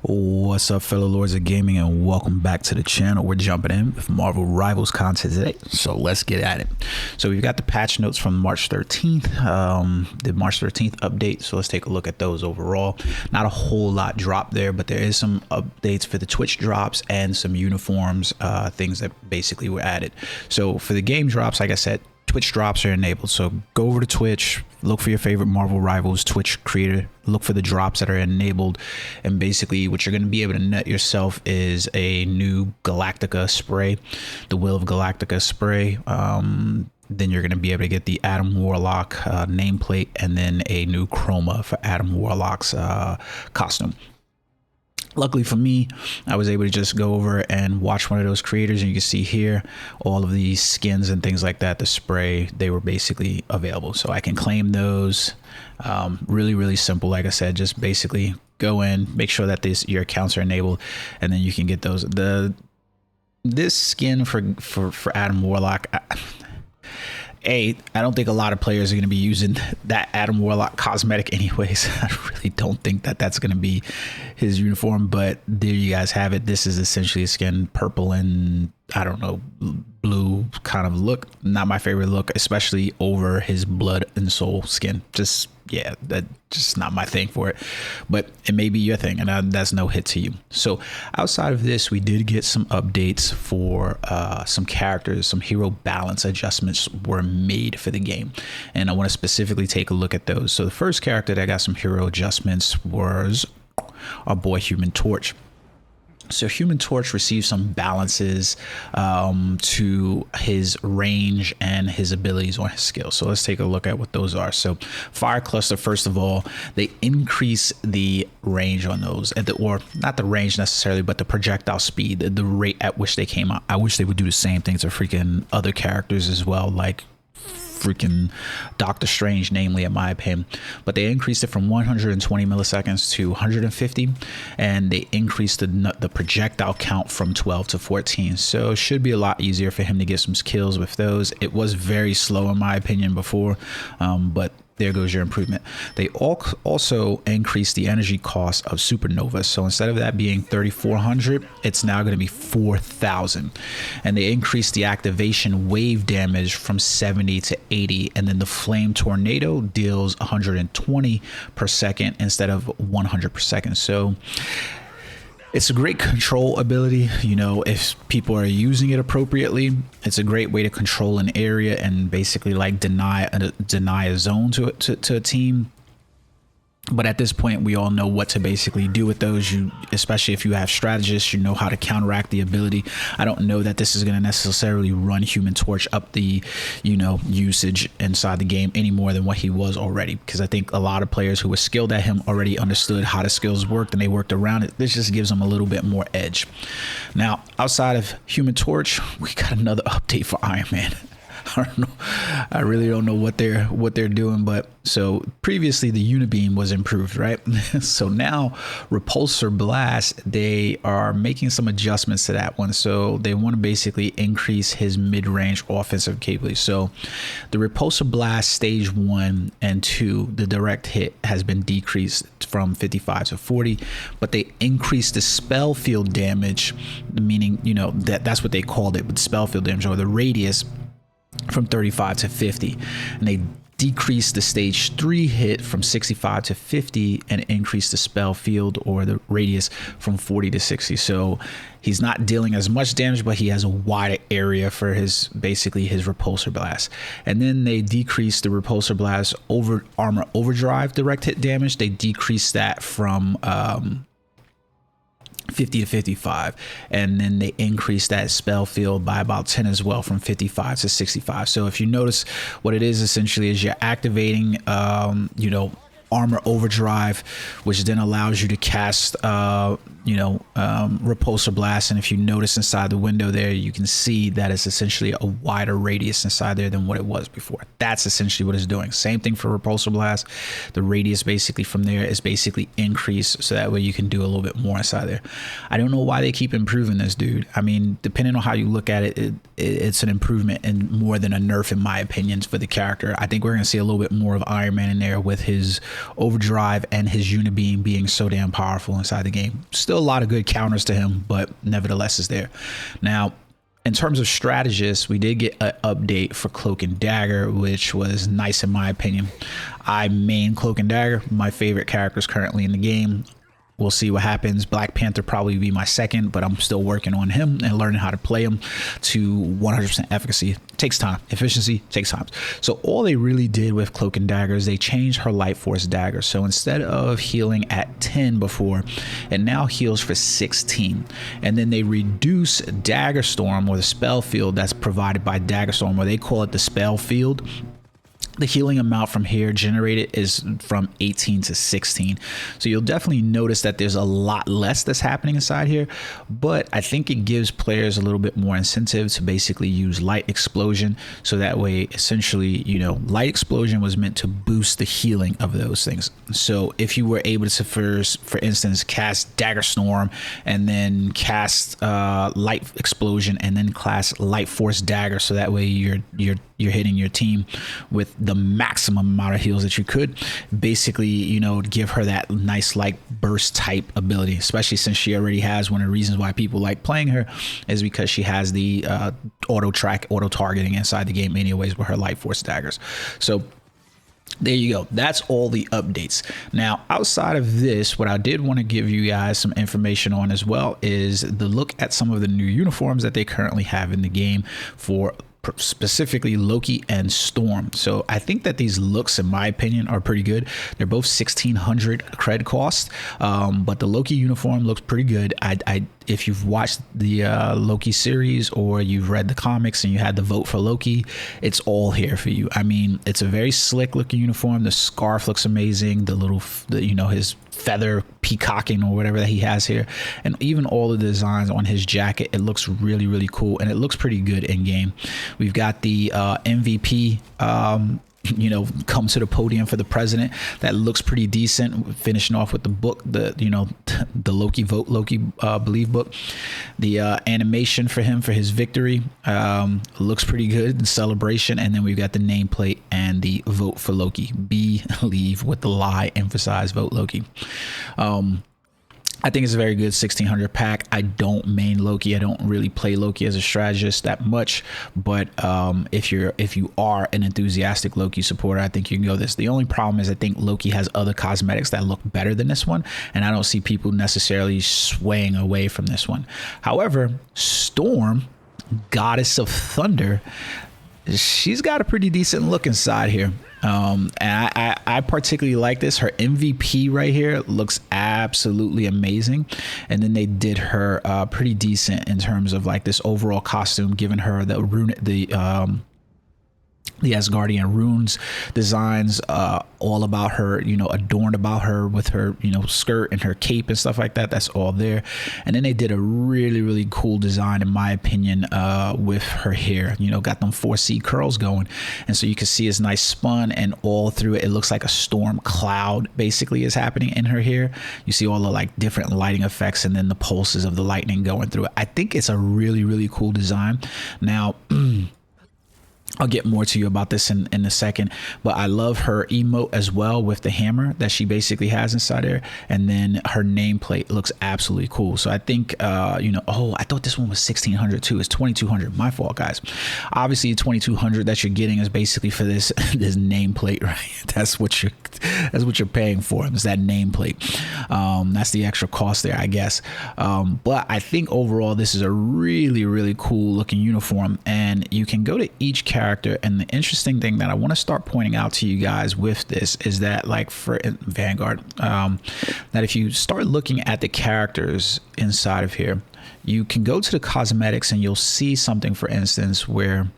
What's up, fellow lords of gaming, and welcome back to the channel. We're jumping in with Marvel Rivals content today, so let's get at it. So we've got the patch notes from March 13th, the March 13th update, so let's take a look at those overall. Not a whole lot dropped there, but there is some updates for the Twitch drops and some uniforms, things that basically were added. So for the game drops, like I said, Twitch drops are enabled, so go over to Twitch, look for your favorite Marvel Rivals Twitch creator, look for the drops that are enabled, and basically what you're going to be able to net yourself is a new Galactica spray, the Will of Galactica spray. Then you're going to be able to get the Adam Warlock nameplate, and then a new chroma for Adam Warlock's costume. Luckily for me, I was able to just go over and watch one of those creators, and you can see here all of these skins and things like that, the spray, they were basically available, so I can claim those. Really simple. Like I said, just basically go in, make sure that your accounts are enabled, and then you can get those. This skin for Adam Warlock, I don't think a lot of players are going to be using that Adam Warlock cosmetic anyways. I really don't think that that's going to be his uniform, but there you guys have it. This is essentially a skin, purple and I don't know, blue kind of look. Not my favorite look, especially over his blood and soul skin. Just, yeah, that's just not my thing for it, but it may be your thing, and that's no hit to you. So outside of this, we did get some updates for some characters. Some hero balance adjustments were made for the game, and I want to specifically take a look at those. So the first character that got some hero adjustments was our boy Human Torch. So Human Torch received some balances to his range and his abilities on his skills. So let's take a look at what those are. So Fire Cluster, first of all, they increase the range on those, or not the range necessarily, but the projectile speed, the rate at which they came out. I wish they would do the same thing to freaking other characters as well, like freaking Doctor Strange, namely, in my opinion. But they increased it from 120 milliseconds to 150, and they increased the projectile count from 12 to 14. So it should be a lot easier for him to get some kills with those. It was very slow in my opinion before, but there goes your improvement. They also increased the energy cost of Supernova. So instead of that being 3,400, it's now going to be 4,000. And they increased the activation wave damage from 70 to 80. And then the Flame Tornado deals 120 per second instead of 100 per second. So it's a great control ability, you know, if people are using it appropriately. It's a great way to control an area and basically like deny a zone to a team. But at this point, we all know what to basically do with those. Especially if you have strategists, you know how to counteract the ability. I don't know that this is going to necessarily run Human Torch up the, usage inside the game any more than what he was already, because I think a lot of players who were skilled at him already understood how the skills worked and they worked around it. This just gives them a little bit more edge. Now, outside of Human Torch, we got another update for Iron Man. I don't know. I really don't know what they're doing, but so previously the Unibeam was improved, right? So now Repulsor Blast, they are making some adjustments to that one. So they want to basically increase his mid-range offensive capability. So the Repulsor Blast stage 1 and 2, the direct hit has been decreased from 55 to 40, but they increased the spell field damage, meaning, that's what they called it, but spell field damage, or the radius, from 35 to 50, and they decreased the stage 3 hit from 65 to 50 and increased the spell field or the radius from 40 to 60. So he's not dealing as much damage, but he has a wider area for his Repulsor Blast. And then they decreased the Repulsor Blast armor overdrive direct hit damage. They decreased that from 50 to 55, and then they increased that spell field by about 10 as well, from 55 to 65. So if you notice, what it is essentially is you're activating armor overdrive, which then allows you to cast Repulsor Blast. And if you notice inside the window there, you can see that it's essentially a wider radius inside there than what it was before. That's essentially what it's doing. Same thing for Repulsor Blast. The radius basically from there is basically increased, so that way you can do a little bit more inside there. I don't know why they keep improving this, dude. I mean, depending on how you look at it, it's an improvement and more than a nerf in my opinion for the character. I think we're going to see a little bit more of Iron Man in there with his overdrive and his unibeam being so damn powerful inside the game. Still a lot of good counters to him, but nevertheless is there. Now, in terms of strategists, we did get an update for Cloak and Dagger, which was nice in my opinion. I main Cloak and Dagger, my favorite characters currently in the game. We'll see what happens. Black Panther probably be my second, but I'm still working on him and learning how to play him to 100% efficacy. Takes time. Efficiency takes time. So all they really did with Cloak and Dagger is they changed her Light Force Dagger. So instead of healing at 10 before, it now heals for 16. And then they reduce Dagger Storm, or the spell field that's provided by Dagger Storm, or they call it the spell field. The healing amount from here generated is from 18 to 16. So you'll definitely notice that there's a lot less that's happening inside here, but I think it gives players a little bit more incentive to basically use Light Explosion. So that way, essentially, you know, Light Explosion was meant to boost the healing of those things. So if you were able to, for instance, cast Dagger Storm and then cast Light Explosion and then cast Light Force Dagger, so that way you're hitting your team with the maximum amount of heals that you could, basically, you know, give her that nice like burst type ability, especially since she already has one of the reasons why people like playing her is because she has the auto targeting inside the game anyways with her Light Force daggers. So there you go. That's all the updates. Now, outside of this, what I did want to give you guys some information on as well is the look at some of the new uniforms that they currently have in the game for specifically Loki and Storm. So I think that these looks, in my opinion, are pretty good. They're both 1600 cred cost, but the Loki uniform looks pretty good. If you've watched the Loki series or you've read the comics and you had to vote for Loki, it's all here for you. I mean, it's a very slick looking uniform. The scarf looks amazing. You know, his feather peacocking or whatever that he has here, and even all the designs on his jacket, it looks really, really cool, and it looks pretty good in game. We've got the MVP you know, come to the podium for the president. That looks pretty decent. Finishing off with the book, the Loki vote, Loki believe book. The animation for him for his victory looks pretty good in celebration. And then we've got the nameplate and the vote for Loki. Believe with the lie, emphasize vote Loki. I think it's a very good 1600 pack. I don't main Loki. I don't really play Loki as a strategist that much, but if you are an enthusiastic Loki supporter, I think you can go this. The only problem is I think Loki has other cosmetics that look better than this one, and I don't see people necessarily swaying away from this one. However, Storm, Goddess of Thunder, she's got a pretty decent look inside here. And I particularly like this. Her MVP right here looks absolutely amazing. And then they did her pretty decent in terms of like this overall costume, giving her the Asgardian runes designs, all about her, you know, adorned about her with her, you know, skirt and her cape and stuff like that. That's all there. And then they did a really, really cool design, in my opinion, with her hair, you know, got them 4C curls going. And so you can see it's nice spun, and all through it, it looks like a storm cloud basically is happening in her hair. You see all the like different lighting effects and then the pulses of the lightning going through it. I think it's a really, really cool design. Now, I'll get more to you about this in a second, but I love her emote as well with the hammer that she basically has inside there. And then her nameplate looks absolutely cool. So I think, you know, oh, I thought this one was 1600 too. It's 2200. My fault, guys. Obviously 2200 that you're getting is basically for this nameplate, right? That's what you're paying for. It's that nameplate. That's the extra cost there, I guess. But I think overall, this is a really, really cool looking uniform, and you can go to each character. And the interesting thing that I want to start pointing out to you guys with this is that, like for Vanguard, that if you start looking at the characters inside of here, you can go to the cosmetics and you'll see something, for instance, where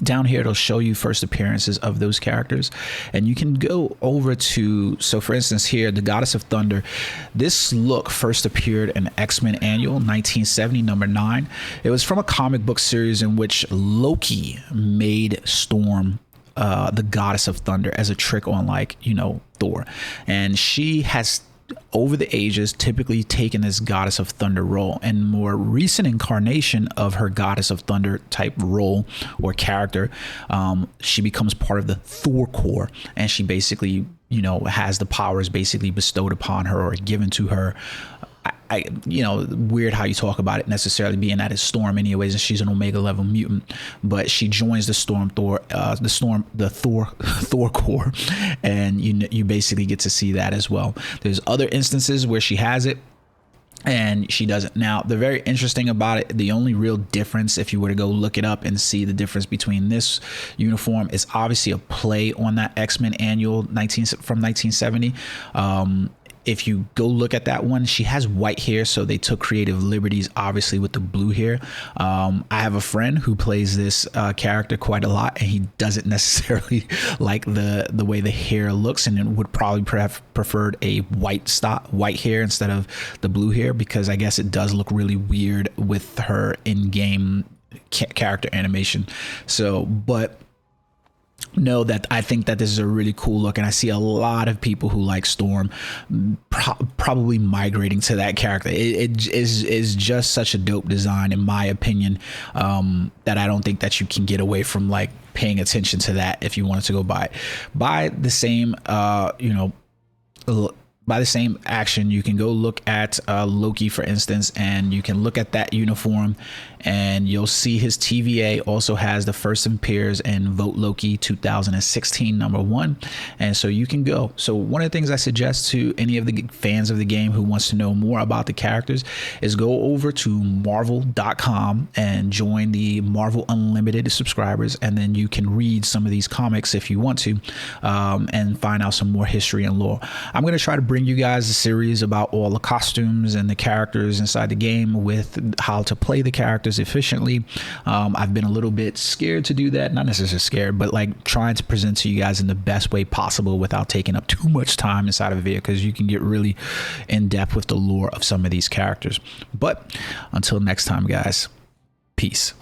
down here it'll show you first appearances of those characters, and you can go over to, so for instance here, the Goddess of Thunder, this look first appeared in X-Men Annual 1970 number 9. It was from a comic book series in which Loki made Storm the Goddess of Thunder as a trick on, like, you know, Thor, and she has over the ages typically taken this Goddess of Thunder role, and more recent incarnation of her Goddess of Thunder type role or character, she becomes part of the Thor Corps, and she basically you know, has the powers basically bestowed upon her or given to her. You know, weird how you talk about it necessarily being that it's Storm anyways, and she's an Omega level mutant, but she joins the Thor Corps, and you basically get to see that as well. There's other instances where she has it and she doesn't. Now, the very interesting about it, the only real difference, if you were to go look it up and see the difference between this uniform, is obviously a play on that X-Men annual from 1970. If you go look at that one, she has white hair, so they took creative liberties obviously with the blue hair. I have a friend who plays this character quite a lot, and he doesn't necessarily like the way the hair looks, and would probably have preferred a white hair instead of the blue hair, because I guess it does look really weird with her in-game character animation. So, but know that I think that this is a really cool look, and I see a lot of people who like Storm probably migrating to that character. It is just such a dope design, in my opinion, that I don't think that you can get away from like paying attention to that if you wanted to go buy it. By the same by the same action, you can go look at Loki, for instance, and you can look at that uniform, and you'll see his TVA also has the first appears in Vote Loki 2016 #1, and so you can go. So one of the things I suggest to any of the fans of the game who wants to know more about the characters is go over to marvel.com and join the Marvel Unlimited subscribers, and then you can read some of these comics if you want to, and find out some more history and lore. I'm going to try to bring you guys a series about all the costumes and the characters inside the game, with how to play the characters efficiently. I've been a little bit scared to do that, not necessarily scared, but like trying to present to you guys in the best way possible without taking up too much time inside of a video, because you can get really in depth with the lore of some of these characters. But until next time, guys, peace.